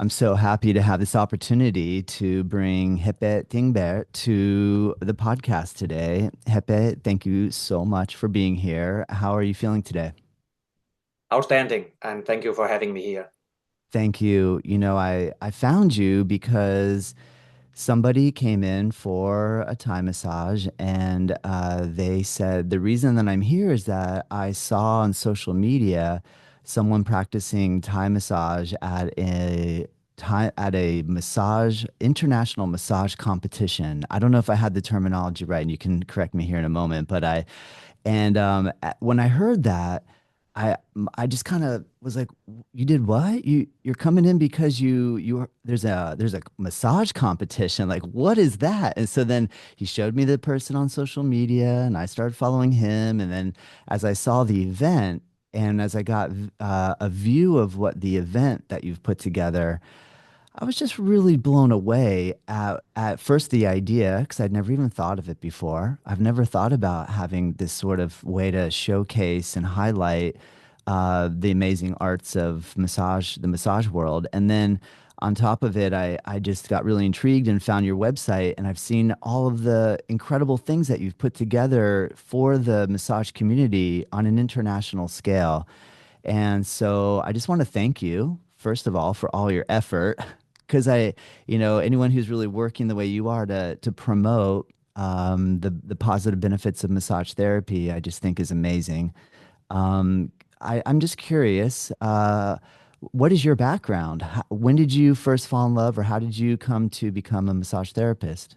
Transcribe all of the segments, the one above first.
I'm so happy to have this opportunity to bring Jeppe Tengbjerg to the podcast today. Jeppe, thank you so much for being here. How are you feeling today? Outstanding, and thank you for having me here. Thank you. I found you because somebody came in for a Thai massage and they said the reason that I'm here is that I saw on social media someone practicing Thai massage at a massage international massage competition. I don't know if I had the terminology right, and you can correct me here in a moment, but when I heard that, I I just kind of was like, you did what? You're coming in because there's a massage competition. Like, what is that? And so then he showed me the person on social media, and I started following him. And then as I saw the event, and as I got a view of what the event that you've put together, I was just really blown away at first the idea, because I'd never even thought of it before. I've never thought about having this sort of way to showcase and highlight the amazing arts of massage, the massage world. And then on top of it, I just got really intrigued and found your website, and I've seen all of the incredible things that you've put together for the massage community on an international scale. And so I just want to thank you, first of all, for all your effort. Because anyone who's really working the way you are to promote the positive benefits of massage therapy, I just think is amazing. I'm just curious, what is your background? When did you first fall in love, or how did you come to become a massage therapist?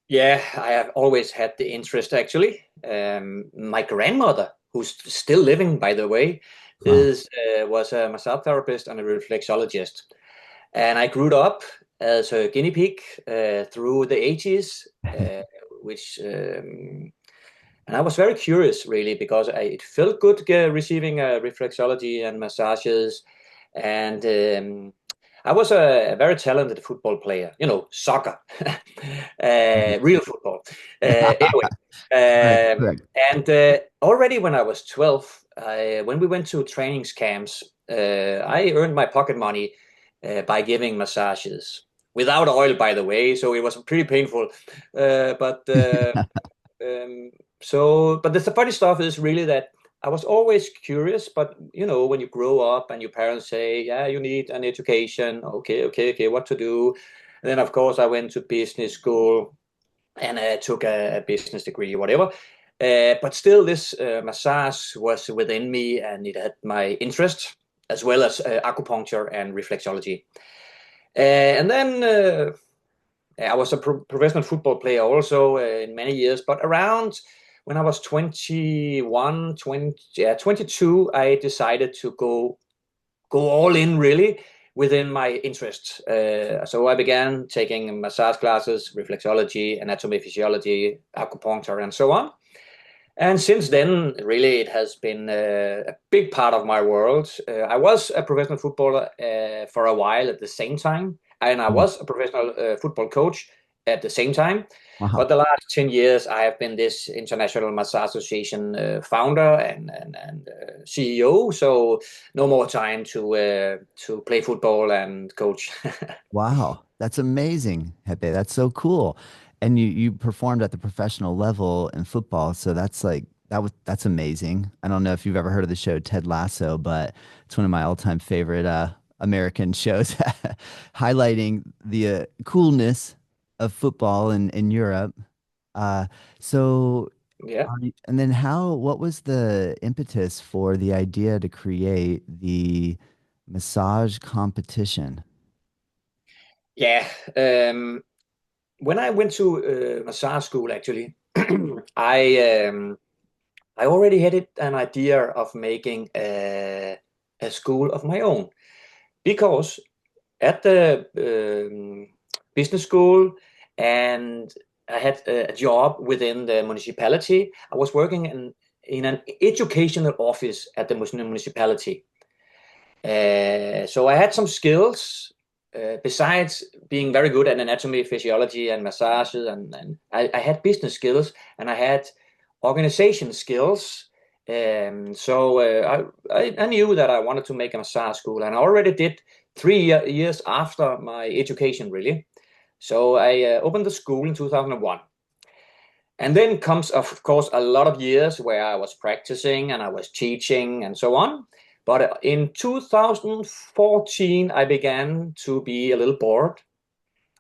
Yeah, I have always had the interest actually. My grandmother, who's still living, by the way, Wow. is was a massage therapist and a reflexologist. And I grew up as a guinea pig through the 80s, which and I was very curious really because it felt good receiving reflexology and massages, and I was a very talented football player, soccer, real football. Anyway, Correct, correct. and already when I was 12, when we went to trainings camps, I earned my pocket money by giving massages without oil, by the way, so it was pretty painful. But um, but the funny stuff is really that I was always curious, but when you grow up and your parents say, yeah, you need an education, okay, okay, okay, what to do? And then, of course, I went to business school and took a business degree or whatever. But still, this massage was within me and it had my interest, as well as acupuncture and reflexology. And then I was a professional football player also in many years, but around when I was 21, 20, yeah, 22, I decided to go all in really within my interests. So I began taking massage classes, reflexology, anatomy, physiology, acupuncture, and so on. And since then, really, it has been a big part of my world. I was a professional footballer for a while at the same time, and I was a professional football coach at the same time. But Wow. the last 10 years, I have been this International Massage Association founder and CEO. So no more time to play football and coach. Wow, that's amazing, Pepe. That's so cool. And you performed at the professional level in football, so that's amazing. I don't know if you've ever heard of the show Ted Lasso, but it's one of my all-time favorite American shows, highlighting the coolness of football in Europe. Uh, so, Yeah. and then what was the impetus for the idea to create the massage competition? Yeah. When I went to massage school, actually, I I already had an idea of making a school of my own because at the business school and I had a job within the municipality. I was working in an educational office at the municipality. So I had some skills besides being very good at anatomy, physiology, and massages, and I had business skills and I had organization skills. So I knew that I wanted to make a massage school, and I already did 3 years after my education, really. So I opened the school in 2001. And then comes, of course, a lot of years where I was practicing and I was teaching and so on. But in 2014, I began to be a little bored.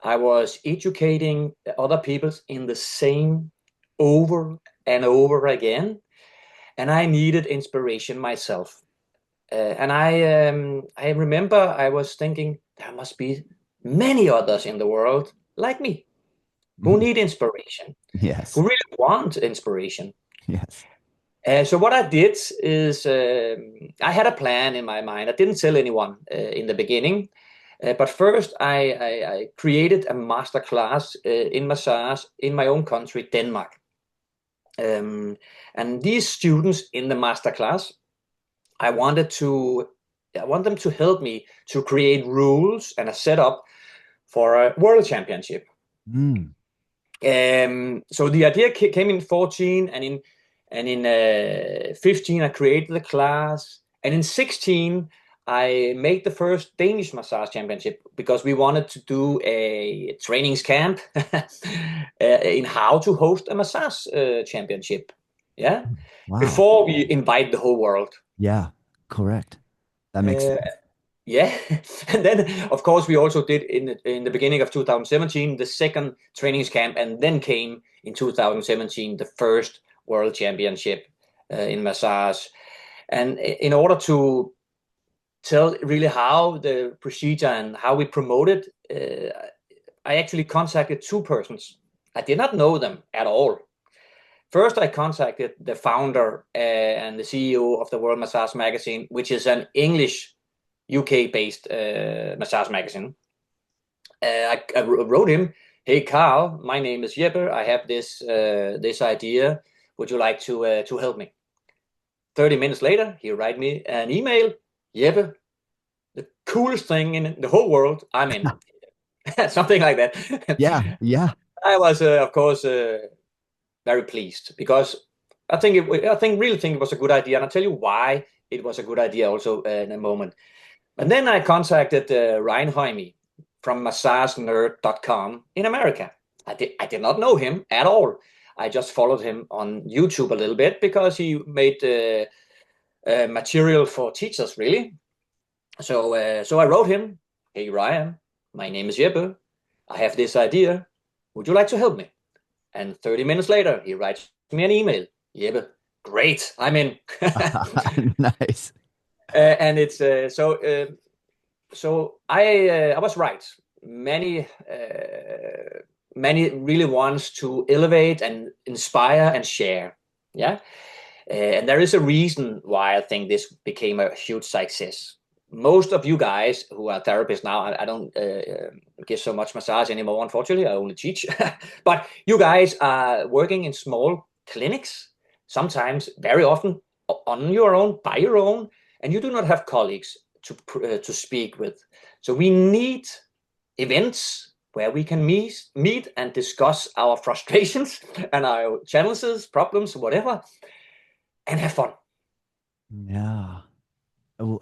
I was educating other people in the same over and over again, and I needed inspiration myself. And I remember I was thinking there must be many others in the world like me who Mhm. need inspiration, who Yes. really want inspiration. Yes. So what I did is I had a plan in my mind. I didn't tell anyone in the beginning, but first I created a master class in massage in my own country, Denmark. Um, and these students in the master class, I wanted to, I want them to help me to create rules and a setup for a world championship. Mm. So the idea came in 14, and in 15 I created the class, and in 16 I made the first Danish massage championship because we wanted to do a trainings camp in how to host a massage championship. Yeah, Wow. before we invite the whole world. Yeah. Correct. That makes Uh, sense. Yeah, and then of course we also did in the beginning of 2017 the second trainings camp, and then came in 2017 the first World Championship in massage. And in order to tell really how the procedure and how we promote it, I actually contacted two persons. I did not know them at all. First, I contacted the founder and the CEO of the World Massage Magazine, which is an English UK-based massage magazine. I wrote him, "Hey Carl, my name is Jeppe. I have this idea. Would you like to help me?" 30 minutes later, he write me an email. "Jeppe, the coolest thing in the whole world. I'm in." Something like that. Yeah. Yeah. I was, of course, very pleased because really think it was a good idea, and I'll tell you why it was a good idea also in a moment. And then I contacted Ryan Hoyme from massagenerd.com in America. I did not know him at all. I just followed him on YouTube a little bit because he made material for teachers, really. So I wrote him, "Hey Ryan, my name is Jeppe. I have this idea. Would you like to help me?" And 30 minutes later, he writes me an email. "Jeppe, great, I'm in." Nice. And it's so I was right. Many many really wants to elevate and inspire and share. Yeah, and there is a reason why I think this became a huge success. Most of you guys who are therapists now, I don't give so much massage anymore, unfortunately. I only teach. But you guys are working in small clinics, sometimes very often on your own, by your own, and you do not have colleagues to speak with. So we need events where we can meet and discuss our frustrations and our challenges, problems, whatever, and have fun. Yeah. Oh,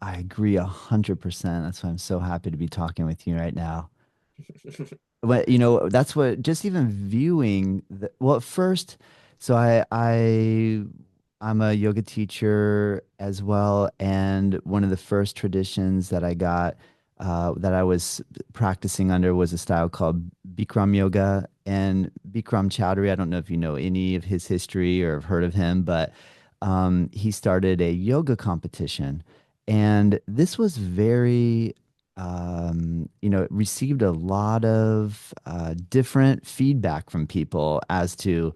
I agree 100%. That's why I'm so happy to be talking with you right now. But that's what just even viewing well, first, so I'm a yoga teacher as well, and one of the first traditions that I got that I was practicing under was a style called Bikram yoga. And Bikram Chowdhury, I don't know if you know any of his history or have heard of him, but he started a yoga competition, and this was very it received a lot of different feedback from people as to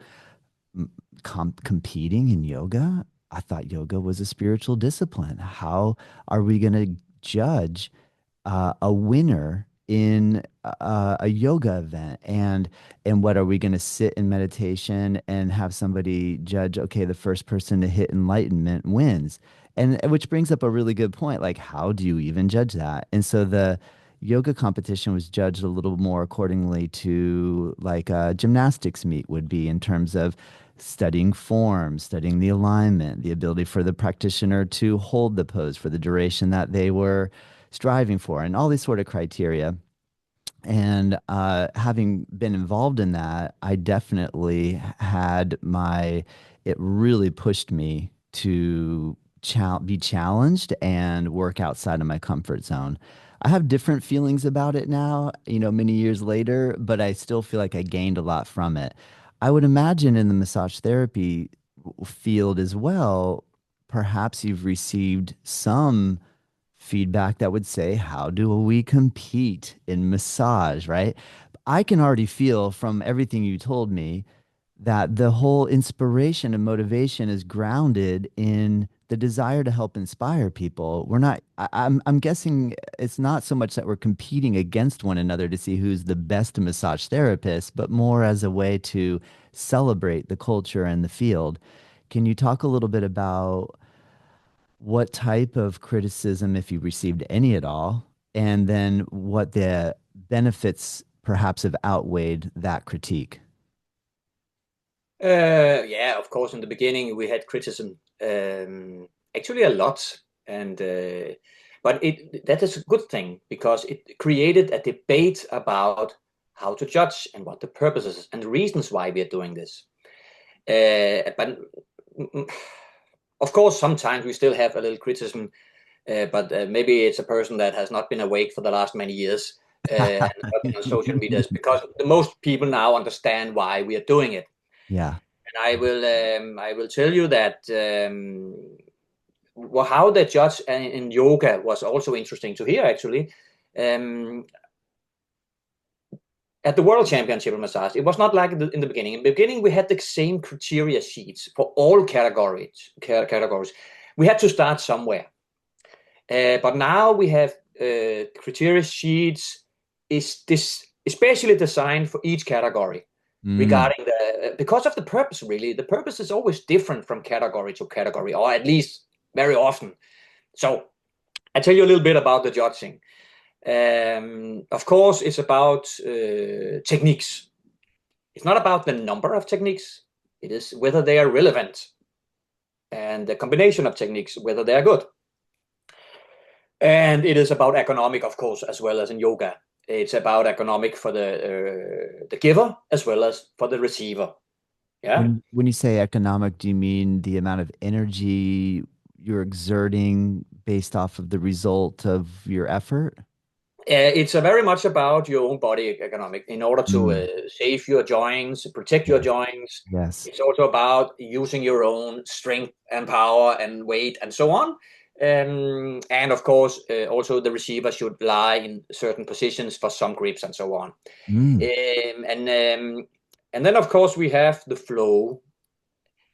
competing in yoga. I thought yoga was a spiritual discipline. How are we going to judge a winner in a yoga event? And what are we going to sit in meditation and have somebody judge? Okay, the first person to hit enlightenment wins. And which brings up a really good point. Like, how do you even judge that? And so the yoga competition was judged a little more accordingly to like a gymnastics meet would be in terms of studying form, studying the alignment, the ability for the practitioner to hold the pose for the duration that they were striving for, and all these sort of criteria. And having been involved in that, I definitely had it really pushed me to be challenged and work outside of my comfort zone. I have different feelings about it now, many years later, but I still feel like I gained a lot from it. I would imagine in the massage therapy field as well, perhaps you've received some feedback that would say, how do we compete in massage, right? I can already feel from everything you told me that the whole inspiration and motivation is grounded in the desire to help inspire people. We're not, I'm guessing it's not so much that we're competing against one another to see who's the best massage therapist, but more as a way to celebrate the culture and the field. Can you talk a little bit about what type of criticism, if you received any at all, and then what the benefits perhaps have outweighed that critique? Yeah, of course, in the beginning we had criticism, actually a lot, and but that is a good thing because it created a debate about how to judge and what the purposes and the reasons why we are doing this. But of course, sometimes we still have a little criticism, but maybe it's a person that has not been awake for the last many years and not been on social medias because the most people now understand why we are doing it. Yeah. And I will tell you that how they judge in yoga was also interesting to hear actually. Um, at the World Championship of Massage, it was not like in the beginning. In the beginning, we had the same criteria sheets for all categories. We had to start somewhere. But now we have criteria sheets is this especially designed for each category Mm, regarding because of the purpose. Really, the purpose is always different from category to category, or at least very often. So I tell you a little bit about the judging. Of course, it's about techniques. It's not about the number of techniques. It is whether they are relevant and the combination of techniques, whether they are good. And it is about economic, of course, as well as in yoga. It's about economic for the giver as well as for the receiver. Yeah. when you say economic, do you mean the amount of energy you're exerting based off of the result of your effort? It's very much about your own body economic in order to Mm, save your joints, protect your yes. joints. Yes. It's also about using your own strength and power and weight and so on. And of course, also the receiver should lie in certain positions for some grips and so on. Mm, Um, and um, and then of course we have the flow.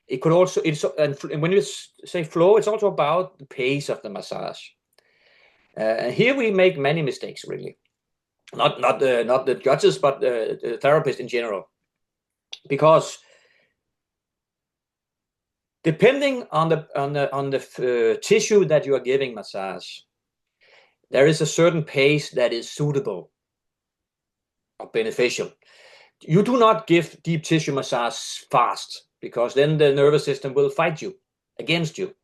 It could also and when you say flow, it's also about the pace of the massage. And here we make many mistakes, really. Not the judges, but the therapist in general, because depending on the tissue that you are giving massage, there is a certain pace that is suitable or beneficial. You do not give deep tissue massage fast because then the nervous system will fight you against you.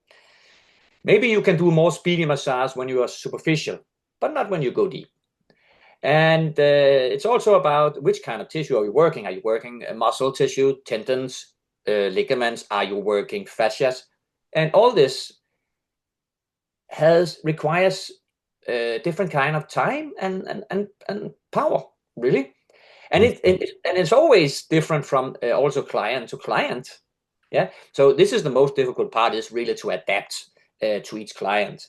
Maybe you can do more speedy massage when you are superficial, but not when you go deep. And it's also about which kind of tissue are you working? Are you working muscle tissue, tendons, ligaments? Are you working fascias? And all this requires different kind of time and power, really. And it's always different from also client to client. Yeah. So this is the most difficult part, is really to adapt to each client.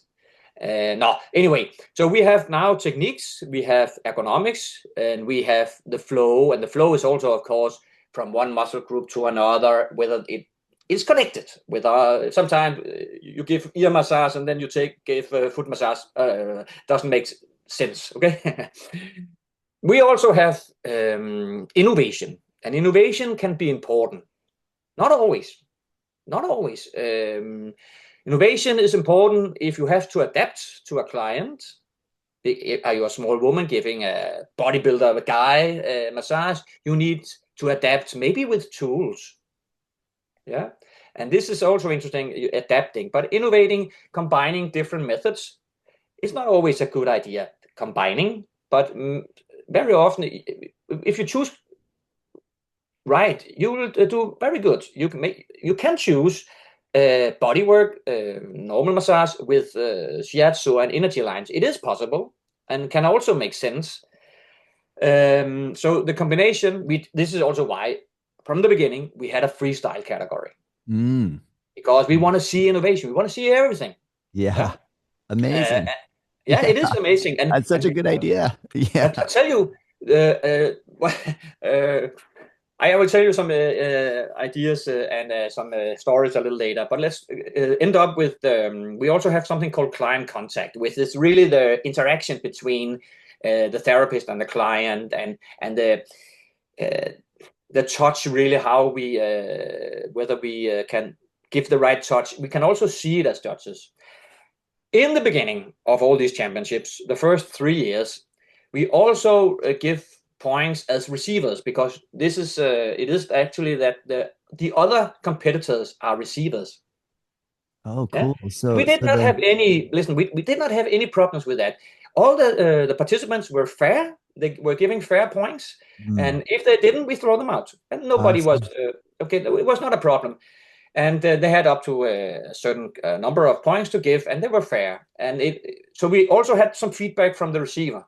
No, anyway, so we have now techniques, we have ergonomics, and we have the flow. And the flow is also, of course, from one muscle group to another, whether it is connected with sometimes you give ear massage and then you give foot massage. Doesn't make sense. Okay. We also have innovation, and innovation can be important. Not always. Not always. Innovation is important if you have to adapt to a client. Are you a small woman giving a bodybuilder, a guy, massage? You need to adapt maybe with tools. Yeah. And this is also interesting, adapting, but innovating, combining different methods it's not always a good idea combining, but very often, if you choose right, you will do very good. You can choose bodywork, normal massage with shiatsu and energy lines. It is possible and can also make sense. So the combination, this is also why from the beginning we had a freestyle category, Mm. because we want to see innovation. We want to see everything. Yeah. Yeah. Uh, Amazing. yeah, Yeah. it is amazing. That's such And a good idea. Yeah. I tell you, I will tell you some ideas and some stories a little later. But let's end up with we also have something called client contact, which is really the interaction between the therapist and the client, and the touch, really how we whether we can give the right touch. We can also see it as judges. In the beginning of all these championships, the first 3 years, we also give points as receivers, because this is it is actually that the other competitors are receivers. Oh, Yeah, cool. and we So, did so not the have any. Listen, we did not have any problems with that. All the participants were fair. They were giving fair points, mm, and if they didn't, we throw them out. And nobody was awesome. okay. It was not a problem, and they had up to a certain number of points to give, and they were fair. And so we also had some feedback from the receiver.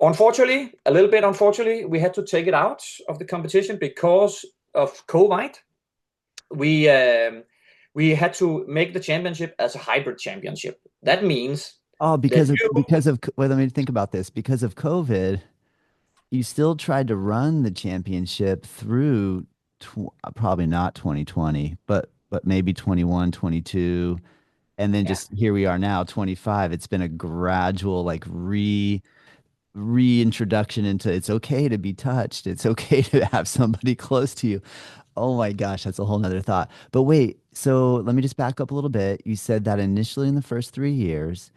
Unfortunately, a little bit unfortunately, we had to take it out of the competition because of COVID. We um, we had to make the championship as a hybrid championship. That means Oh, that well, let me think about this. Because of COVID, you still tried to run the championship through probably not 2020, but maybe 21, 22, and then yeah, just here we are now, 25. It's been a gradual like reintroduction into it's okay to be touched. It's okay to have somebody close to you. Oh my gosh, that's a whole nother thought. But wait, so let me just back up a little bit. You said that initially in the first 3 years,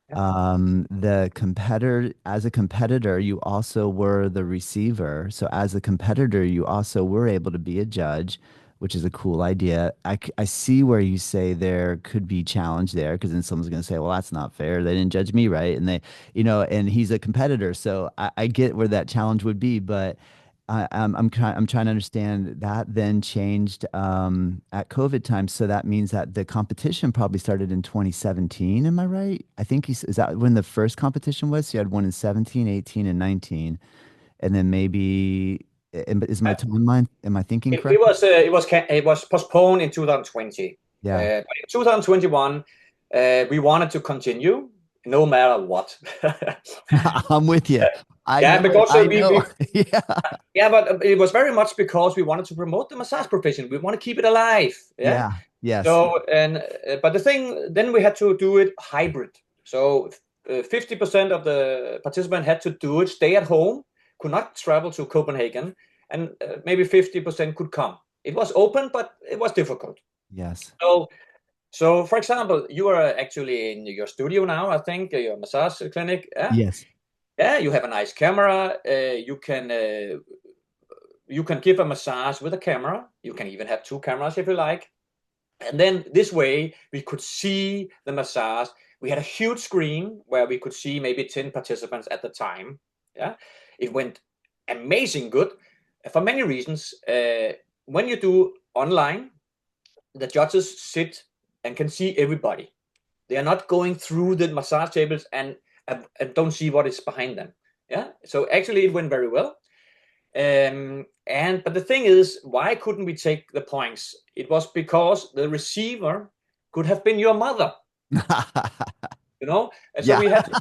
yeah. the competitor, as a competitor, you also were the receiver. So as a competitor, you also were able to be a judge, which is a cool idea. I see where you say there could be challenge there, because then someone's going to say, well, that's not fair. They didn't judge me right. And and he's a competitor. So I get where that challenge would be, but I'm trying to understand that then changed at COVID time. So that means that the competition probably started in 2017. Am I right? I think is that when the first competition was? So you had one in 17, 18, and 19. And then maybe, is my timeline, am I thinking It correctly? was it was postponed in 2020. Yeah. But in 2021, we wanted to continue no matter what. I'm with you. I Yeah, know. because I know. Yeah. yeah, but it was very much because we wanted to promote the massage profession. We want to keep it alive. Yeah. Yeah. Yes. So and but the thing then we had to do it hybrid. So 50% of the participants had to do it, stay at home, could not travel to Copenhagen, and maybe 50% could come. It was open, but it was difficult. Yes. So for example, you are actually in your studio now, I think, your massage clinic. Yeah. Yes. Yeah, you have a nice camera. You can give a massage with a camera. You can even have two cameras if you like. And then this way we could see the massage. We had a huge screen where we could see maybe 10 participants at the time. Yeah, it went amazing good for many reasons. When you do online, the judges sit and can see everybody. They are not going through the massage tables and don't see what is behind them. Yeah, so actually it went very well. But the thing is, why couldn't we take the points? It was because the receiver could have been your mother, and so Yeah. we have to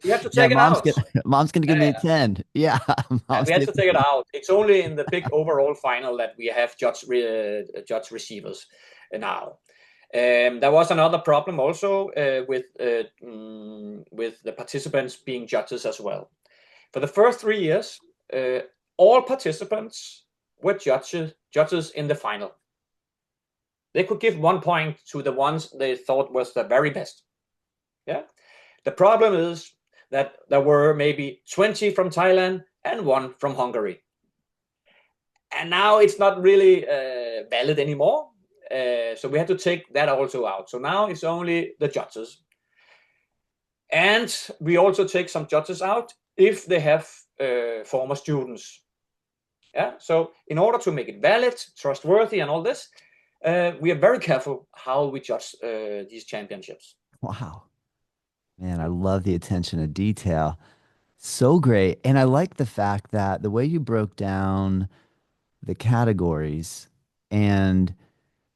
Yeah, take it out. mom's gonna give me a 10. Yeah. Mom's We had gonna to take it out. It's only in the big overall final that we have judge receivers now. There was another problem also with the participants being judges as well. For the first 3 years, uh, all participants were judges in the final. They could give 1 point to the ones they thought was the very best. Yeah. The problem is that there were maybe 20 from Thailand and one from Hungary. And now it's not really valid anymore. So we had to take that also out. So now it's only the judges. And we also take some judges out if they have former students. Yeah. So in order to make it valid, trustworthy, and all this, we are very careful how we judge these championships. Wow. Man, I love the attention to detail. So great. And I like the fact that the way you broke down the categories, and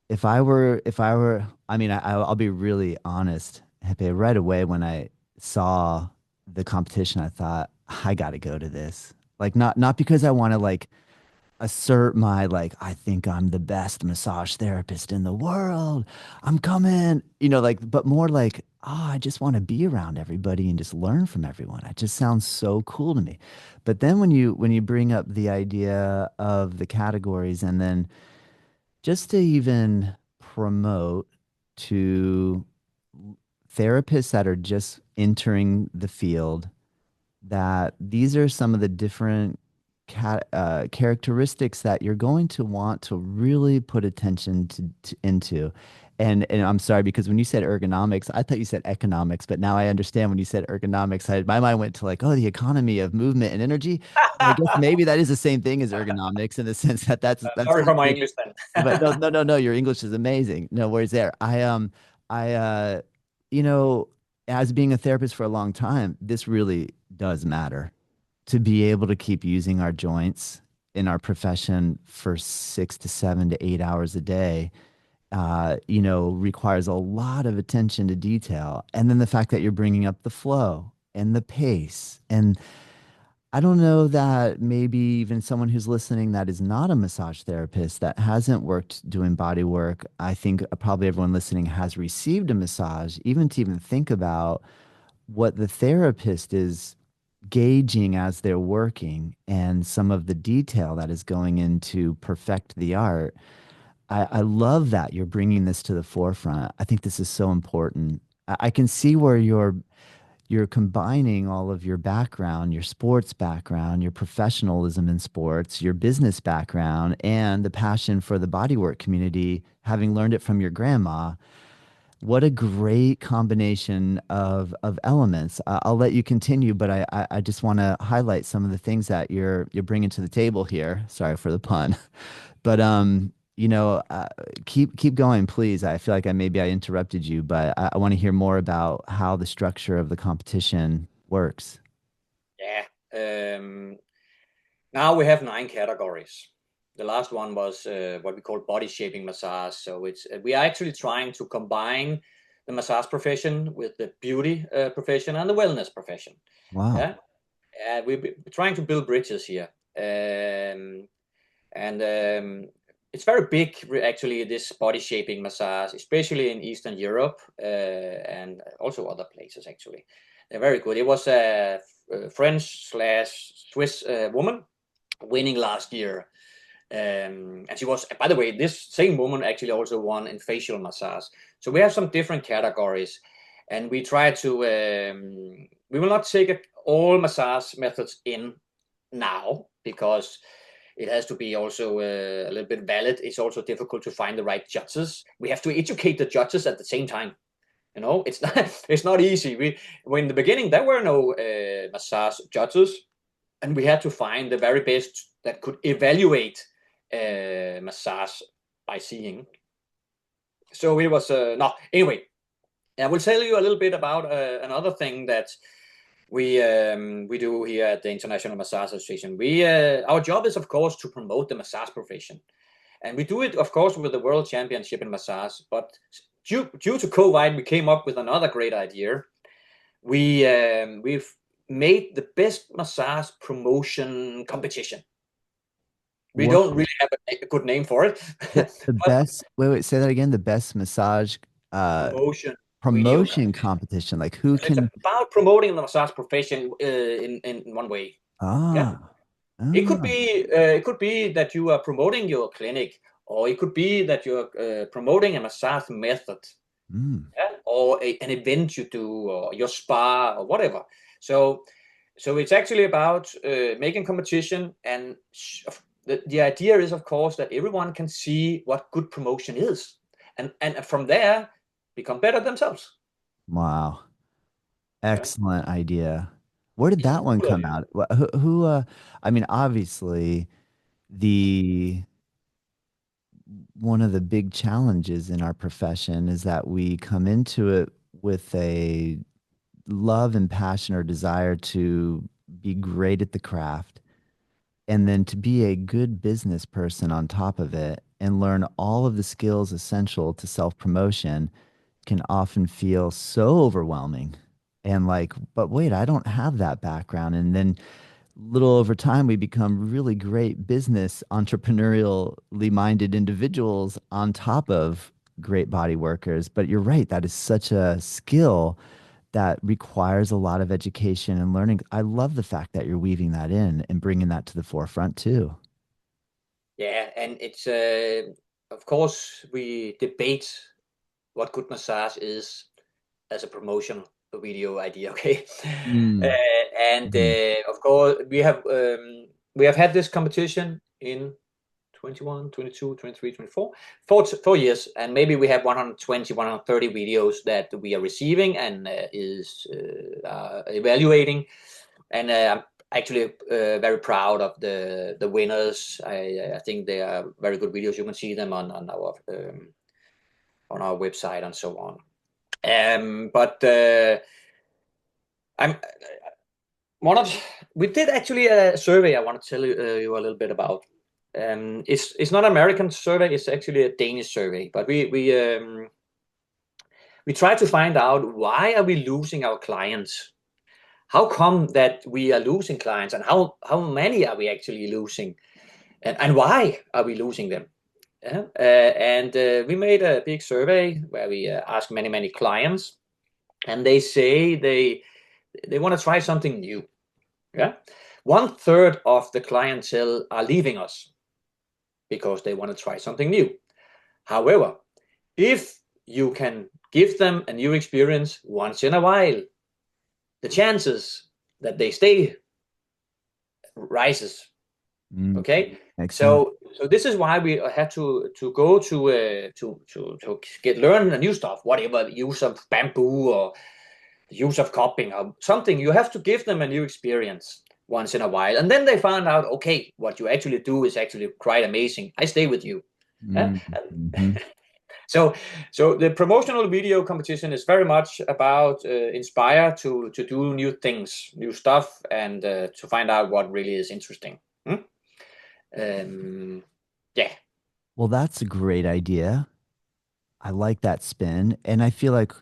I mean, I'll be really honest, Hepe, right away when I saw the competition, I thought, I got to go to this. Like, not because I want to like assert my like I think I'm the best massage therapist in the world. I'm coming, like, but more like, oh, I just want to be around everybody and just learn from everyone. It just sounds so cool to me. But then when you bring up the idea of the categories, and then just to even promote to therapists that are just entering the field, that these are some of the different characteristics that you're going to want to really put attention into. And I'm sorry, because when you said ergonomics, I thought you said economics, but now I understand when you said ergonomics, my mind went to like, oh, the economy of movement and energy. And I guess maybe that is the same thing as ergonomics in the sense that that's Sorry kind for of my like, English then. but no, no, no, no, your English is amazing. No worries there. I you know, as being a therapist for a long time, this really does matter to be able to keep using our joints in our profession for 6 to 7 to 8 hours a day. Requires a lot of attention to detail. And then the fact that you're bringing up the flow and the pace. And I don't know that maybe even someone who's listening that is not a massage therapist, that hasn't worked doing body work, I think probably everyone listening has received a massage, even to even think about what the therapist is gauging as they're working and some of the detail that is going into perfect the art. I love that you're bringing this to the forefront. I think this is so important. I can see where you're combining all of your background, your sports background, your professionalism in sports, your business background, and the passion for the bodywork community, having learned it from your grandma. What a great combination of elements. I'll let you continue, but I just want to highlight some of the things that you're bringing to the table here. Sorry for the pun, but keep going, please. I feel like maybe I interrupted you, but I want to hear more about how the structure of the competition works. Yeah. Now we have 9 categories. The last one was what we call body shaping massage. So we are actually trying to combine the massage profession with the beauty profession and the wellness profession. Wow. Yeah, we're trying to build bridges here, and it's very big actually. This body shaping massage, especially in Eastern Europe and also other places. Actually, they're very good. It was a French/Swiss woman winning last year. And she was, by the way, this same woman actually also won in facial massage. So we have some different categories, and we try to, we will not take all massage methods in now because it has to be also a little bit valid. It's also difficult to find the right judges. We have to educate the judges at the same time. It's not it's not easy. When in the beginning there were no massage judges, and we had to find the very best that could evaluate massage by seeing. So it was no. Anyway, I will tell you a little bit about another thing that we do here at the International Massage Association. Our job is, of course, to promote the massage profession, and we do it, of course, with the World Championship in massage. But due to COVID, we came up with another great idea. We've made the best massage promotion competition. We What don't really have a good name for it, the but best, wait, say that again, the best massage uh promotion video promotion competition. competition. Like who It's can about promoting the massage profession in one way. Yeah, ah it could ah be it could be that you are promoting your clinic, or it could be that you're promoting a massage method, mm. yeah? Or an event you do, or your spa, or whatever. So it's actually about making competition, and the idea is, of course, that everyone can see what good promotion is, and from there become better themselves. Wow. Yeah. Excellent idea. Where did Mm, that one cool come idea. out? I mean, obviously, the one of the big challenges in our profession is that we come into it with a love and passion or desire to be great at the craft and then to be a good business person on top of it and learn all of the skills essential to self-promotion can often feel so overwhelming and like, but wait, I don't have that background. And then little over time, we become really great business, entrepreneurially minded individuals on top of great body workers. But you're right, that is such a skill that requires a lot of education and learning. I love the fact that you're weaving that in and bringing that to the forefront too. Yeah, and it's of course we debate what good massage is as a promotional video idea. Okay, Mm. and Mhm. of course we have had this competition in 21, 22, 23, 24, 4 years, and maybe we have 120, 130 videos that we are receiving and is evaluating. And I'm actually very proud of the winners. I think they are very good videos. You can see them on our website and so on. But I'm one of we did actually a survey. I want to tell you a little bit about. It's not an American survey. It's actually a Danish survey. But we try to find out why are we losing our clients. How come that we are losing clients, and how many are we actually losing, and why are we losing them? Yeah. And we made a big survey where we asked many clients, and they say they want to try something new. Yeah, 1/3 of the clientele are leaving us because they want to try something new. However, if you can give them a new experience once in a while, the chances that they stay rises. Mm. Okay, Makes sense. so this is why we had to go to get learn a new stuff, whatever, use of bamboo or use of cupping or something. You have to give them a new experience once in a while, and then they find out, okay, what you actually do is actually quite amazing. I stay with you. Yeah? Mm. Mhm. So so the promotional video competition is very much about inspire to do new things, new stuff, and to find out what really is interesting. Hmm? Yeah. Well, that's a great idea. I like that spin. And I feel like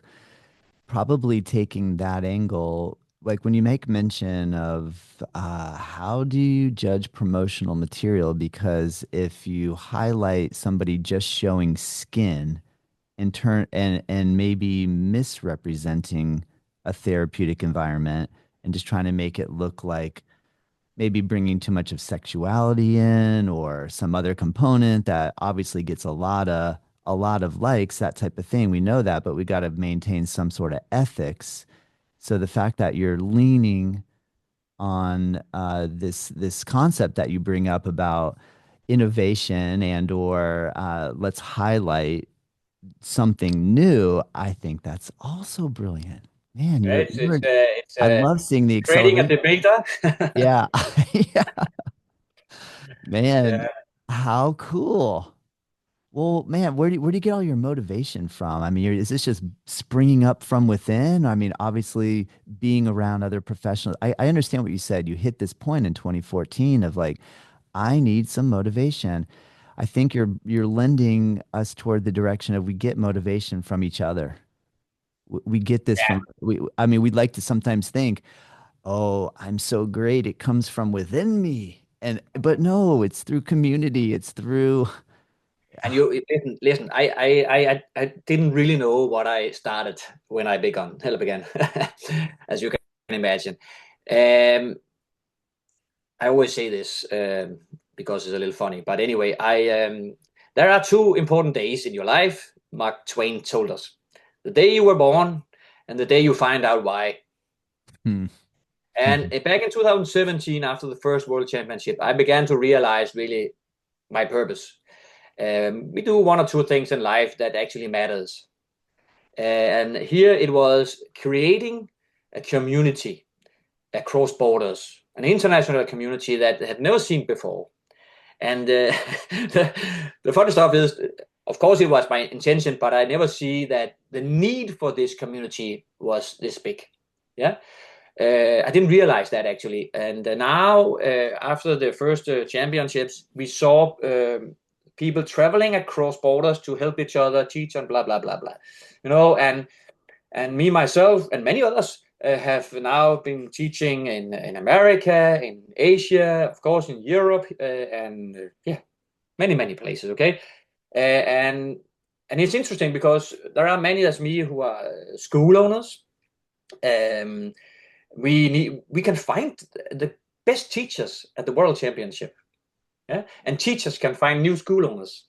probably taking that angle, like when you make mention of how do you judge promotional material? Because if you highlight somebody just showing skin and turn and maybe misrepresenting a therapeutic environment and just trying to make it look like maybe bringing too much of sexuality in or some other component that obviously gets a lot of likes, that type of thing. We know that, but we got to maintain some sort of ethics. So the fact that you're leaning on this concept that you bring up about innovation and or let's highlight something new, I think that's also brilliant. Man, Yeah, I love seeing the creating a acceleration. debater. Yeah. Yeah. Man, Yeah. how cool. Well, man, where do you get all your motivation from? I mean, is this just springing up from within? I mean, obviously being around other professionals. I understand what you said. You hit this point in 2014 of like, I need some motivation. I think you're lending us toward the direction of we get motivation from each other. We get this Yeah. I mean, we'd like to sometimes think, oh, I'm so great. It comes from within me. But no, it's through community. It's through, And you listen. I didn't really know what I started when I began, as you can imagine. Um, I always say this because it's a little funny, but anyway, I there are two important days in your life. Mark Twain told us: the day you were born, and the day you find out why. hmm, And back in 2017, after the first World Championship, I began to realize really my purpose. We do one or two things in life that actually matters. And here it was creating a community across borders, an international community that had never seen before. And the funny stuff is, of course, it was my intention, but I never see that the need for this community was this big. Yeah. I didn't realize that actually. And now, after the first championships, we saw people traveling across borders to help each other, teach, and blah, blah, blah, blah. And me, myself, and many others have now been teaching in America, in Asia, of course, in Europe, and yeah, many, many places. Okay. And it's interesting because there are many as me who are school owners. Um, we can find the best teachers at the World Championship. Yeah, and teachers can find new school owners.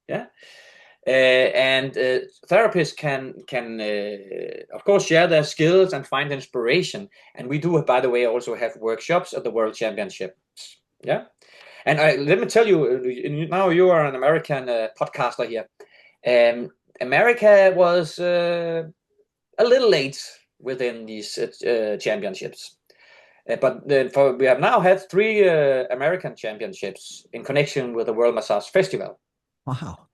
Yeah, and therapists can of course share their skills and find inspiration. And we do, by the way, also have workshops at the World Championships. Yeah, and let me tell you, now you are an American podcaster here. America was a little late within these championships. But we have now had 3 American championships in connection with the World Massage Festival. Wow.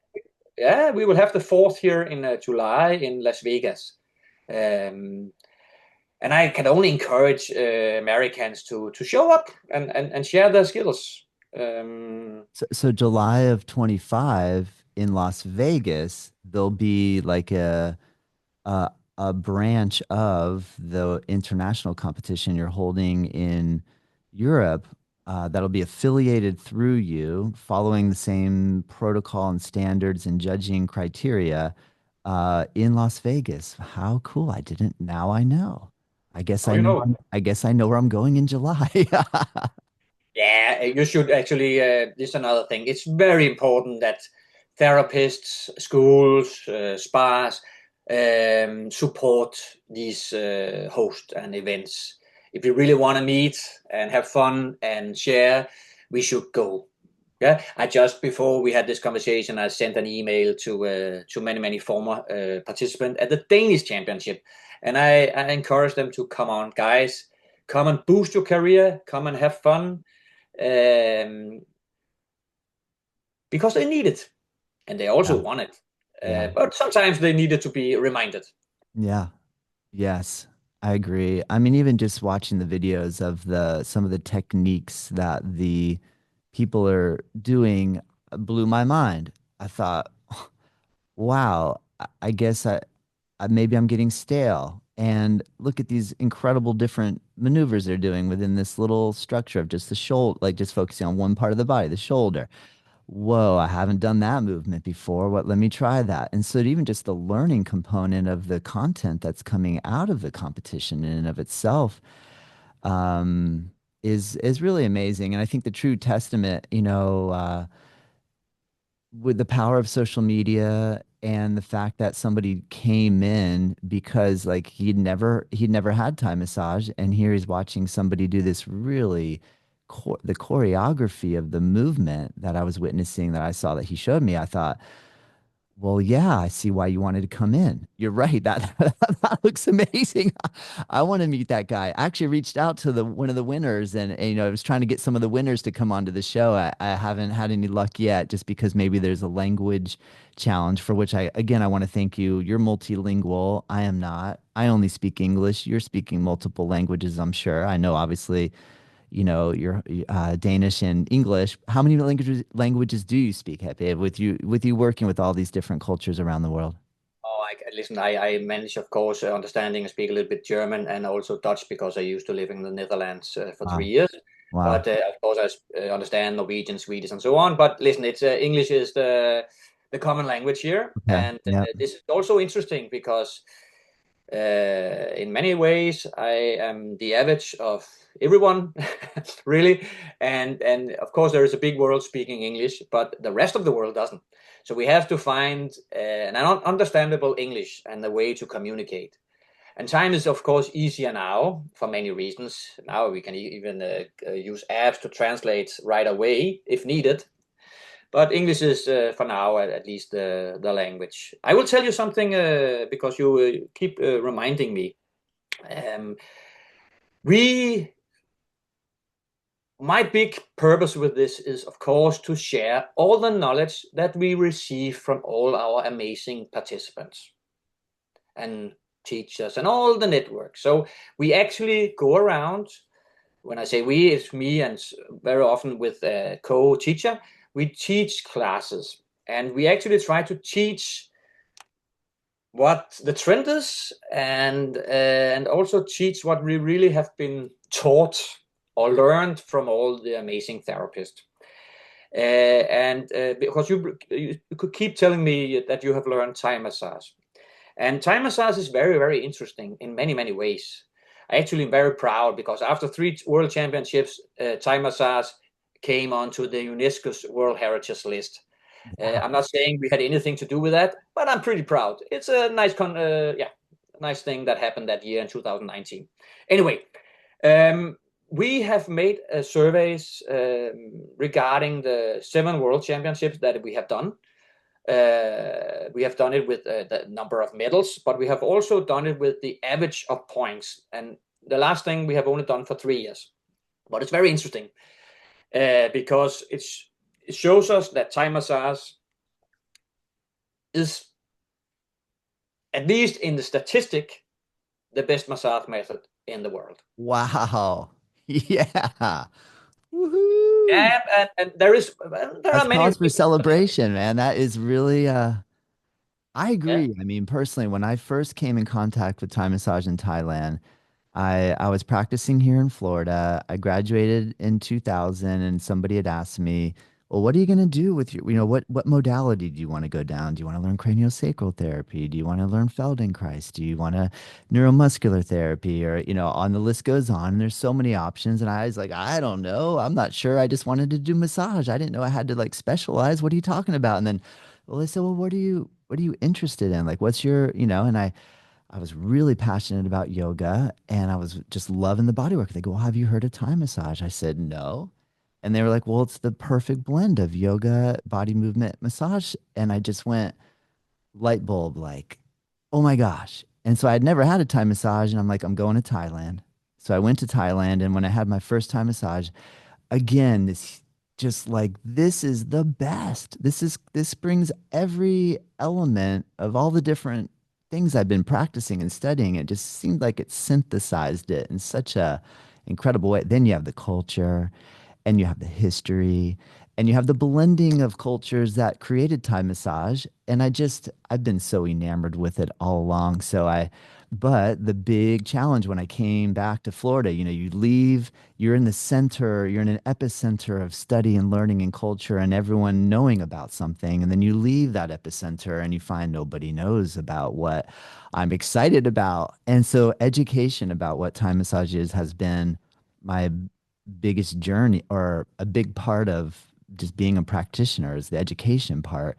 Yeah, we will have the 4th here in July in Las Vegas. And I can only encourage Americans to show up and share their skills. So July of 25 in Las Vegas, there'll be like a a branch of the international competition you're holding in Europe that'll be affiliated through you, following the same protocol and standards and judging criteria in Las Vegas. How cool. I didn't, now I know. Oh, you know. I guess I know where I'm going in July. Yeah, you should actually. This is another thing. It's very important that therapists, schools, spas support these hosts and events. If you really want to meet and have fun and share, we should go. Yeah, I just before we had this conversation, I sent an email to many former participants at the Danish Championship, and I encourage them to come on, guys. Come and boost your career. Come and have fun because they need it and they also Yeah. want it. Yeah. But sometimes they needed to be reminded. Yeah. Yes, I agree. I mean, even just watching the videos of the some of the techniques that the people are doing blew my mind. I thought, wow, I guess maybe I'm getting stale. And look at these incredible different maneuvers they're doing within this little structure of just the shoulder, like just focusing on one part of the body, the shoulder. Whoa, I haven't done that movement before. What, let me try that. And so even just the learning component of the content that's coming out of the competition in and of itself um, is really amazing. And I think the true testament, with the power of social media and the fact that somebody came in because like he'd never had Thai massage, and here he's watching somebody do this really the choreography of the movement that I was witnessing, that I saw that he showed me. I thought, well, yeah, I see why you wanted to come in. You're right. That that looks amazing. I want to meet that guy. I actually reached out to the one of the winners, and I was trying to get some of the winners to come onto the show. I haven't had any luck yet, just because maybe there's a language challenge, for which I want to thank you. You're multilingual. I am not. I only speak English. You're speaking multiple languages, I'm sure. I know, obviously, you're Danish and English. How many languages do you speak, Jeppe, with you working with all these different cultures around the world? Oh, listen, I manage, of course, understanding and speak a little bit German and also Dutch because I used to live in the Netherlands for Wow. 3 years. Wow. But of course, I understand Norwegian, Swedish, and so on. But listen, it's English is the common language here, Okay. and Yeah. this is also interesting because in many ways, I am the average of everyone, really. And of course, there is a big world speaking English, but the rest of the world doesn't. So we have to find an understandable English and a way to communicate. And time is, of course, easier now for many reasons. Now we can even use apps to translate right away if needed. But English is, for now, at least the language. I will tell you something because you keep reminding me. Um, we My big purpose with this is, of course, to share all the knowledge that we receive from all our amazing participants and teachers and all the network. So we actually go around. When I say we, it's me and very often with a co-teacher. We teach classes, and we actually try to teach what the trend is, and also teach what we really have been taught or learned from all the amazing therapists. Because you could keep telling me that you have learned Thai massage, and Thai massage is very, very interesting in many, many ways. I actually am very proud because after 3 world championships, Thai massage came onto the UNESCO's World Heritage List. I'm not saying we had anything to do with that, but I'm pretty proud. It's a nice thing that happened that year in 2019. Anyway, we have made surveys regarding the 7 world championships that we have done. We have done it with the number of medals, but we have also done it with the average of points. And the last thing we have only done for 3 years. But it's very interesting because it shows us that Thai massage is, at least in the statistic, the best massage method in the world. Wow. Yeah. Woohoo. And there That's are many cause for reasons for that. celebration, man. That is really I Yeah. agree. I mean, personally, when I first came in contact with Thai massage in Thailand, I was practicing here in Florida. I graduated in 2000 and somebody had asked me, "Well, what are you going to do with your, what modality do you want to go down? Do you want to learn craniosacral therapy? Do you want to learn Feldenkrais? Do you want to neuromuscular therapy?" Or, on the list goes on. There's so many options and I was like, "I don't know. I'm not sure. I just wanted to do massage. I didn't know I had to like specialize. What are you talking about?" And then well, they said, "Well, what are you interested in? Like what's your, and I was really passionate about yoga and I was just loving the bodywork. They go, "Well, have you heard of Thai massage?" I said, "No." And they were like, "Well, it's the perfect blend of yoga, body movement, massage." And I just went light bulb, like, oh my gosh. And so I'd never had a Thai massage. And I'm like, I'm going to Thailand. So I went to Thailand. And when I had my first Thai massage, again, this just like this is the best. This brings every element of all the different things I've been practicing and studying. It just seemed like it synthesized it in such a incredible way. Then you have the culture and you have the history and you have the blending of cultures that created Thai massage. And I've been so enamored with it all along. But the big challenge when I came back to Florida, you leave, you're in the center, you're in an epicenter of study and learning and culture and everyone knowing about something. And then you leave that epicenter and you find nobody knows about what I'm excited about. And so education about what Thai massage is has been my biggest journey or a big part of just being a practitioner is the education part.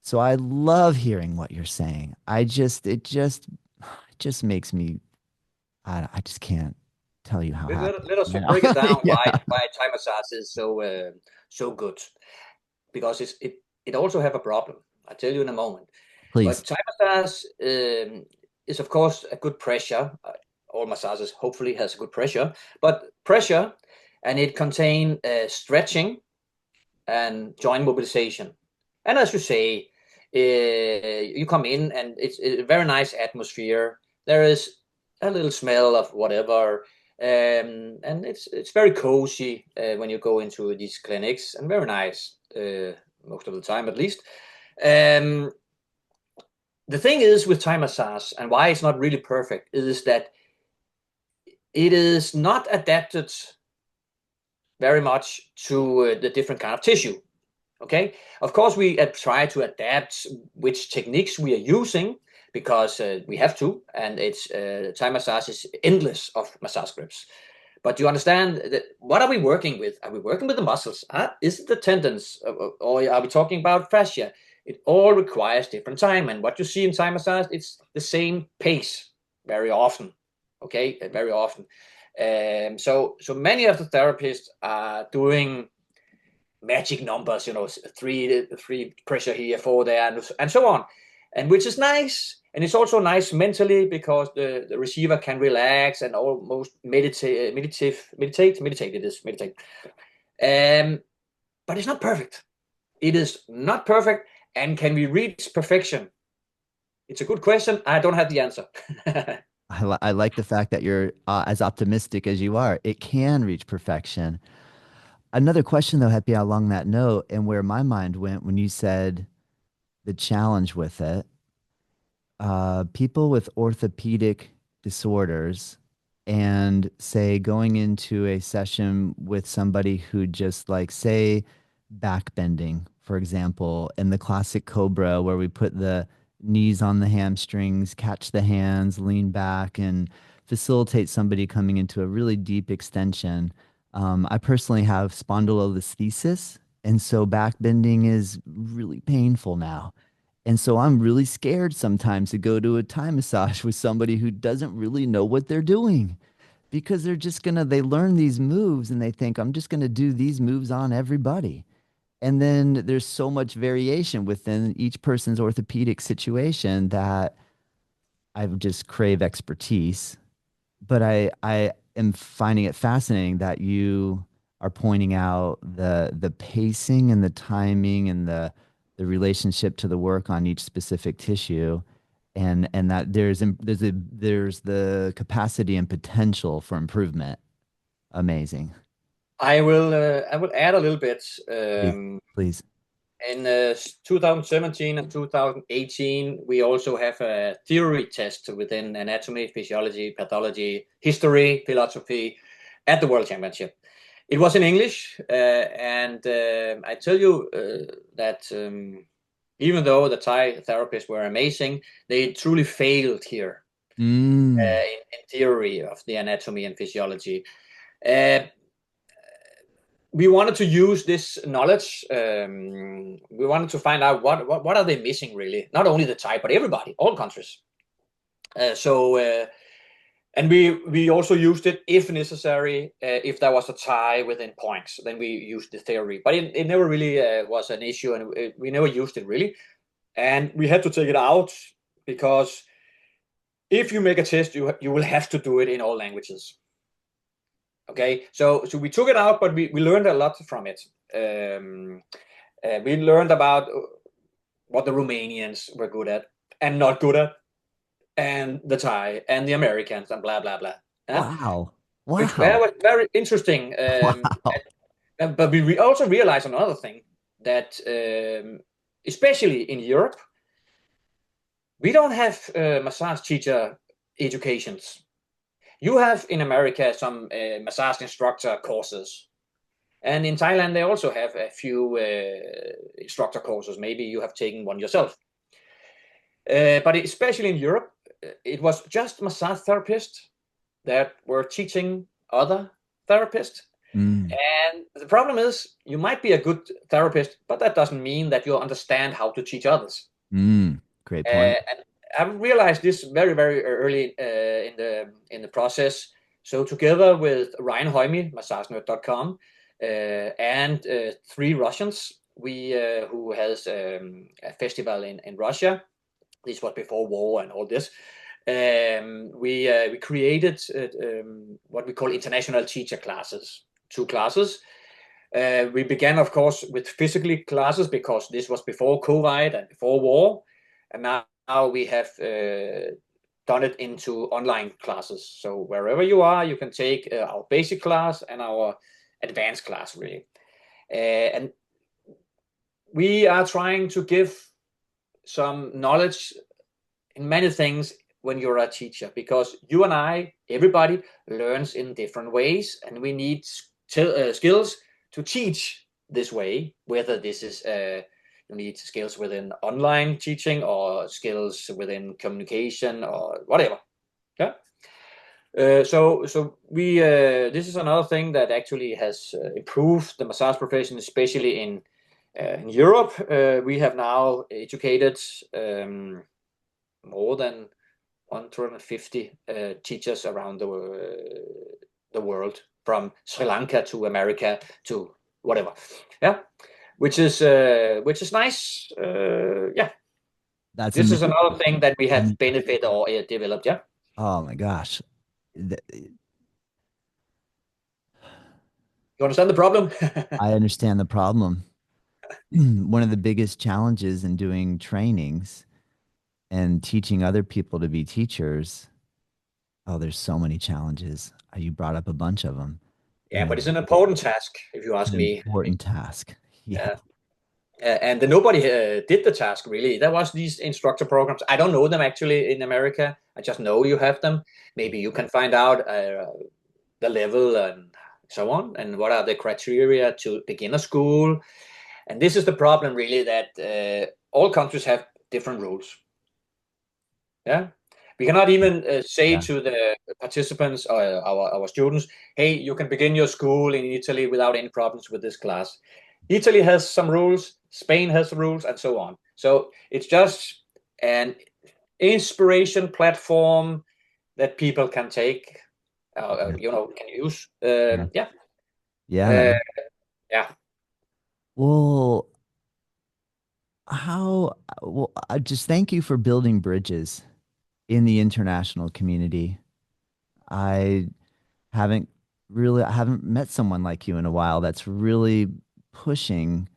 So I love hearing what you're saying. It just makes me, I just can't tell you how happy Let us I am break it now. down Yeah, why Thai massage is so good, because it also have a problem. I'll tell you in a moment. please. But Thai massage is of course a good pressure. All massages hopefully has a good pressure, but pressure, and it contain stretching and joint mobilization. And as you say, you come in and it's a very nice atmosphere. There is a little smell of whatever, and it's very cozy when you go into these clinics, and very nice most of the time at least. Um, the thing is with Thai massage and why it's not really perfect is that it is not adapted very much to the different kind of tissue. Okay, of course we try to adapt which techniques we are using because we have to, and it's Thai massage is endless of massage grips. But you understand that what are we working with? Are we working with the muscles? Is it the tendons, or are we talking about fascia? It all requires different time, and what you see in Thai massage, it's the same pace very often. Okay, very often. So many of the therapists are doing magic numbers, three pressure here, four there, and so on. and which is nice. And it's also nice mentally because the receiver can relax and almost meditate. It is meditate. But it's not perfect. It is not perfect. And can we reach perfection? It's a good question. I don't have the answer. I like the fact that you're as optimistic as you are. It can reach perfection. Another question, though, Happy, along that note, and where my mind went when you said the challenge with it, people with orthopedic disorders and say going into a session with somebody who just like say back bending, for example, in the classic Cobra where we put the knees on the hamstrings, catch the hands, lean back, and facilitate somebody coming into a really deep extension. I personally have spondylolisthesis, and so back bending is really painful now. And so I'm really scared sometimes to go to a Thai massage with somebody who doesn't really know what they're doing because they're just gonna, they learn these moves and they think, I'm just gonna do these moves on everybody. And then there's so much variation within each person's orthopedic situation that I just crave expertise. But I am finding it fascinating that you are pointing out the pacing and the timing and the relationship to the work on each specific tissue, and that there's the capacity and potential for improvement. Amazing. I will add a little bit. Please, please. In 2017 and 2018, we also have a theory test within anatomy, physiology, pathology, history, philosophy at the World Championship. It was in English, and I tell you that even though the Thai therapists were amazing, they truly failed here Mm, in theory of the anatomy and physiology. Uh, we wanted to use this knowledge. We wanted to find out what are they missing really, not only the Thai but everybody, all countries. And we also used it if necessary. If there was a tie within points, then we used the theory. But it never really was an issue, and we never used it really. And we had to take it out because if you make a test, you will have to do it in all languages. Okay, so we took it out, but we learned a lot from it. We learned about what the Romanians were good at and not good at, and the Thai and the Americans and blah blah blah. wow. Which Wow. was very interesting. Wow. But we also realized another thing that, especially in Europe, we don't have massage teacher educations. You have in America some massage instructor courses. And in Thailand, they also have a few instructor courses. Maybe you have taken one yourself. But especially in Europe, it was just massage therapists that were teaching other therapists. Mm, And the problem is, you might be a good therapist, but that doesn't mean that you understand how to teach others. great point. And I realized this very, very early in the process. So together with Ryan Hoyme, massagenerd.com, and three Russians, we who has a festival in Russia. This was before war and all this. We created what we call international teacher classes, 2 classes. We began, of course, with physically classes because this was before COVID and before war. And now we have done it into online classes. So wherever you are, you can take our basic class and our advanced class, really. And we are trying to give some knowledge in many things when you're a teacher, because you and I, everybody learns in different ways, and we need skills to teach this way, whether this is you need skills within online teaching or skills within communication or whatever. Yeah. So we this is another thing that actually has improved the massage profession, especially in Europe. We have now educated more than 150 teachers around the world, from Sri Lanka to America to whatever. Yeah, which is nice. Yeah. That's This is amazing. another thing that we have benefit or developed. Yeah. Oh my gosh. You understand the problem? I understand the problem. One of the biggest challenges in doing trainings and teaching other people to be teachers. Oh, there's so many challenges. You brought up a bunch of them. You Yeah, know, but it's an important task, if you ask an me. important task. Yeah. Yeah. And nobody did the task really. There was these instructor programs. I don't know them actually in America. I just know you have them. Maybe you can find out the level and so on, and what are the criteria to begin a school. And this is the problem really, that all countries have different rules. Yeah. We cannot even say Yeah. to the participants or our students, hey, you can begin your school in Italy without any problems with this class. Italy has some rules, Spain has rules, and so on. So it's just an inspiration platform that people can take, Yeah. can use. Yeah. Yeah. Yeah. Uh, yeah. Well, I just thank you for building bridges in the international community. I I haven't met someone like you in a while that's really pushing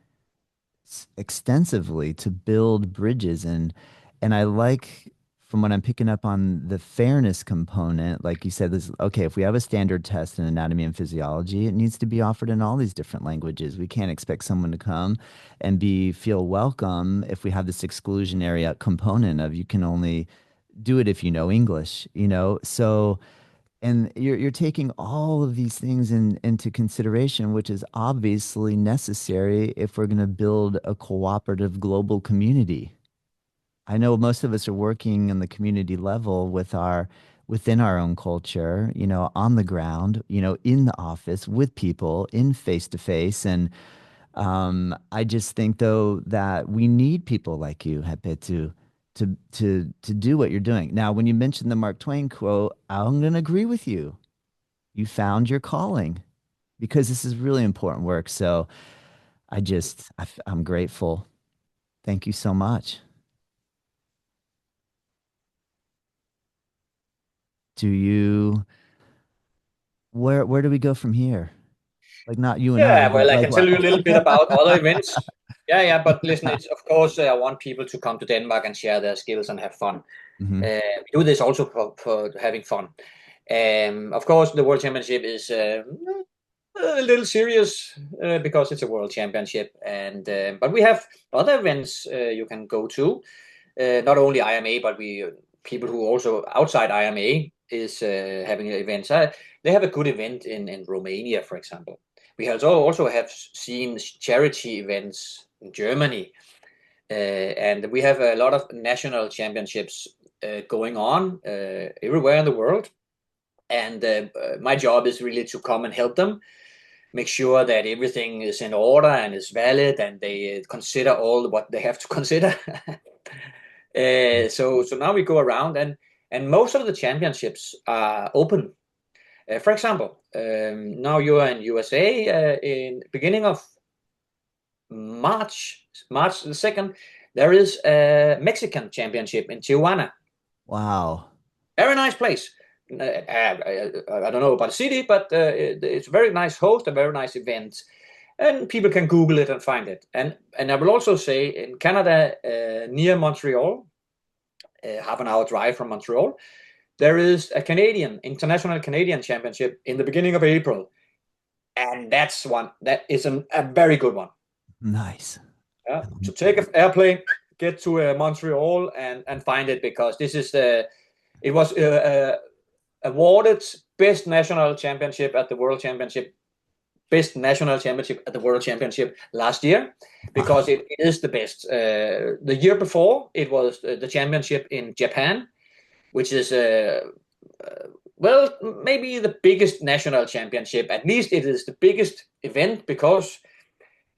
extensively to build bridges and I like from what I'm picking up on the fairness component, like you said, this okay, if we have a standard test in anatomy and physiology, it needs to be offered in all these different languages. We can't expect someone to come and be feel welcome if we have this exclusionary component of you can only do it if you know English, you know? So and you're taking all of these things into consideration, which is obviously necessary if we're going to build a cooperative global community. I know most of us are working in the community level within our own culture, you know, on the ground, you know, in the office with people, in face to face, and I just think though that we need people like you, Hepe, to do what you're doing. Now, when you mentioned the Mark Twain quote, I'm going to agree with you. You found your calling because this is really important work. So I'm grateful. Thank you so much. Do you, where do we go from here? Like not you and I, Yeah, well, but I like can tell what? you a little bit about other events. Yeah, yeah, but listen, it's of course I want people to come to Denmark and share their skills and have fun. Hmm. We do this also for having fun. Of course, the World Championship is a little serious because it's a World Championship, and but we have other events you can go to. Not only IMA, but we people who also outside IMA is having events. They have a good event in Romania, for example. We have also have seen charity events in Germany, and we have a lot of national championships going on everywhere in the world. And my job is really to come and help them, make sure that everything is in order and is valid, and they consider all what they have to consider. So now we go around, and most of the championships are open. For example, now you are in USA in beginning of March the 2nd, there is a Mexican championship in Tijuana. Wow. Very nice place. I don't know about the city, but it's a very nice host, a very nice event, and people can Google it and find it. And I will also say in Canada, near Montreal, half an hour drive from Montreal, there is a international Canadian championship in the beginning of April, and that is a very good one. Nice. To take an airplane, get to Montreal and find it, because this is it was awarded best national championship at the World Championship, best national championship at the World Championship last year, Wow. because it is the best. The year before it was the championship in Japan, which is well, maybe the biggest national championship. At least it is the biggest event, because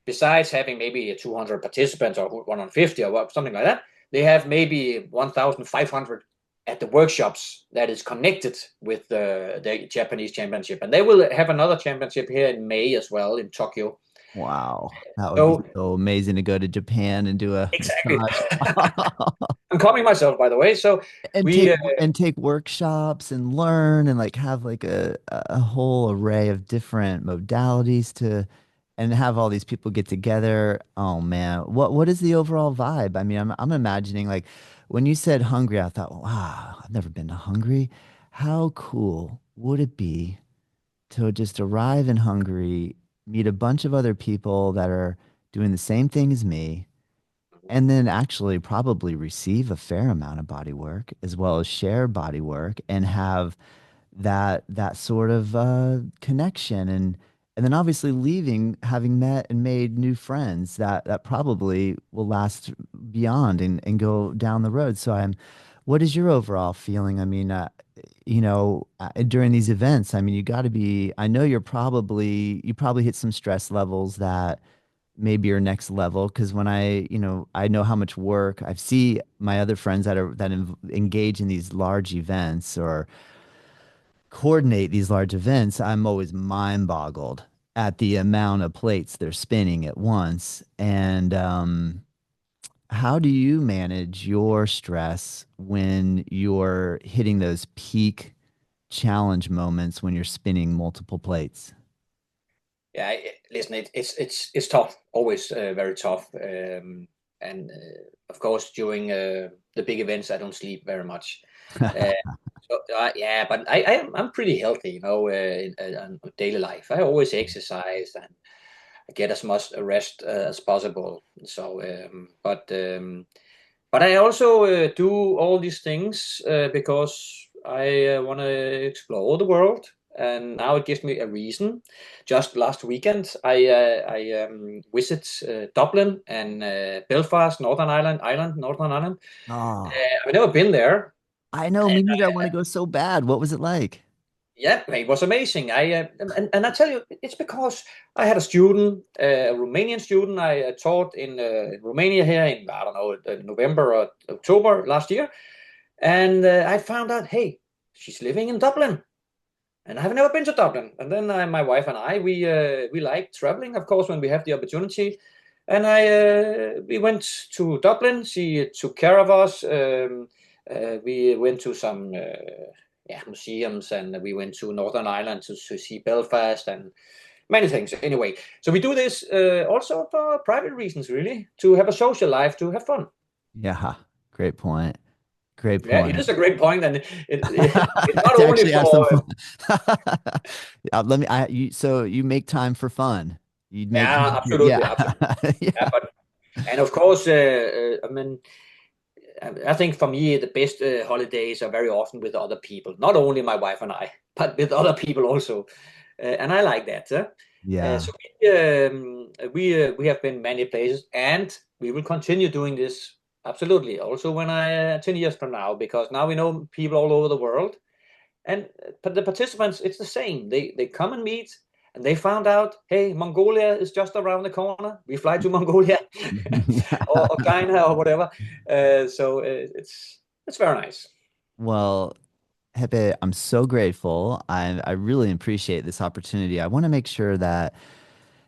besides having maybe 200 participants or 150 or something like that, they have maybe 1,500 at the workshops that is connected with the Japanese championship. And they will have another championship here in May as well in Tokyo. Wow. That would be So so amazing to go to Japan and do a exactly. massage. I'm coming myself, by the way. So And we, take and take workshops and learn and like have like a whole array of different modalities to and have all these people get together. Oh man, what is the overall vibe? I mean, I'm imagining like when you said Hungary, I thought, wow, I've never been to Hungary. How cool would it be to just arrive in Hungary, meet a bunch of other people that are doing the same thing as me, and then actually probably receive a fair amount of body work as well as share body work and have that sort of connection and then obviously leaving having met and made new friends that probably will last beyond and go down the road. So I'm what is your overall feeling? I mean, during these events, I mean, you got to be, I know you probably hit some stress levels that maybe your next level because when I know how much work I see my other friends that engage in these large events or coordinate these large events, I'm always mind boggled at the amount of plates they're spinning at once. And how do you manage your stress when you're hitting those peak challenge moments when you're spinning multiple plates? yeah, listen, it's tough, always very tough. And of course, during the big events, I don't sleep very much. Uh, yeah, but I'm pretty healthy, in daily life. I always exercise and get as much rest as possible. So, but I also do all these things because I want to explore the world, and now it gives me a reason. Just last weekend, I visit Dublin and Belfast, Northern Ireland. Oh, I've never been there. I know. Me neither. I want to go so bad. What was it like? Yeah, it was amazing. And I tell you, it's because I had a student, a Romanian student. I taught in Romania here in I don't know November or October last year, and I found out, hey, she's living in Dublin, and I've never been to Dublin. And then my wife and I, we like traveling, of course, when we have the opportunity. And we went to Dublin. She took care of us. We went to some yeah, museums, and we went to Northern Ireland to see Belfast and many things. Anyway, so we do this also for private reasons, really, to have a social life, to have fun. Yeah, great point. Great Yeah, it point. is a great point, and it's not To only actually have some for fun. So you make time for fun. You make, yeah, absolutely, yeah, absolutely. Yeah, yeah, but and of course, I mean, I think for me, the best holidays are very often with other people, not only my wife and I, but with other people also. And I like that. yeah, So we have been many places, and we will continue doing this absolutely. Also, when 10 years from now, because now we know people all over the world, and but the participants, it's the same. They come and meet, and they found out, hey, Mongolia is just around the corner. We fly to Mongolia or China or whatever. So it's very nice. Well, Hepe, I'm so grateful. I really appreciate this opportunity. I want to make sure that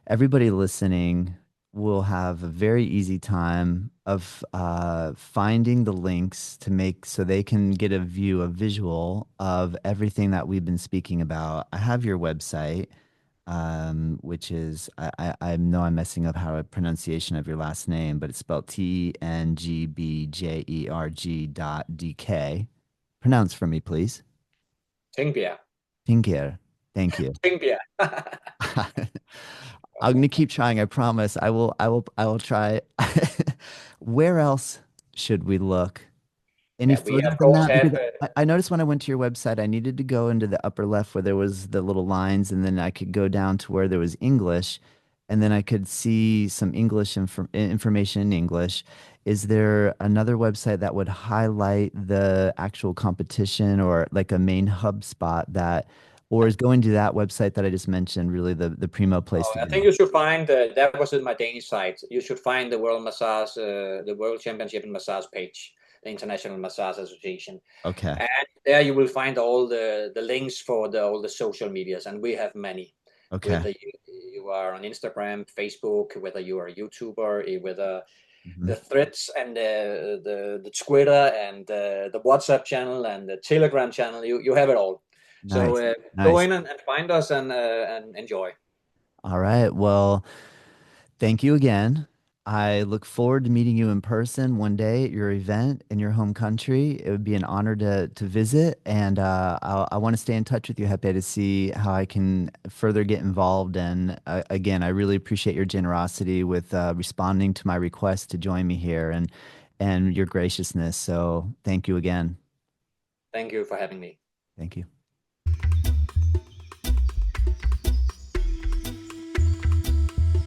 everybody listening will have a very easy time of finding the links to make so they can get a view, a visual of everything that we've been speaking about. I have your website, which is I know I'm messing up how a pronunciation of your last name, but it's spelled TNGBJERG.DK. Pronounce for me, please. Tengbjerg. Tinker. Thank you. Tengbjerg. I'm gonna keep trying, I promise. I will try. Where else should we look? Any Yeah, we further of than course that? have Because I noticed when I went to your website, I needed to go into the upper left where there was the little lines, and then I could go down to where there was English, and then I could see some information in English. Is there another website that would highlight the actual competition or like a main hub spot that, or is going to that website that I just mentioned really the primo place oh, to I go? think you should find that was in my Danish site. You should find the World Massage, the World Championship in Massage page, the International Massage Association, Okay. and there you will find all the links for all the social medias, and we have many. Okay. whether you are on Instagram, Facebook, whether you are a YouTuber, whether Mhm. the threads and the Twitter and the WhatsApp channel and the Telegram channel. You have it all. So Nice. go Nice. in and find us and enjoy. All right. Well, thank you again. I look forward to meeting you in person one day at your event in your home country. It would be an honor to visit, and I want to stay in touch with you, Hepe, to see how I can further get involved. And again, I really appreciate your generosity with responding to my request to join me here, and your graciousness. So thank you again. Thank you for having me. Thank you.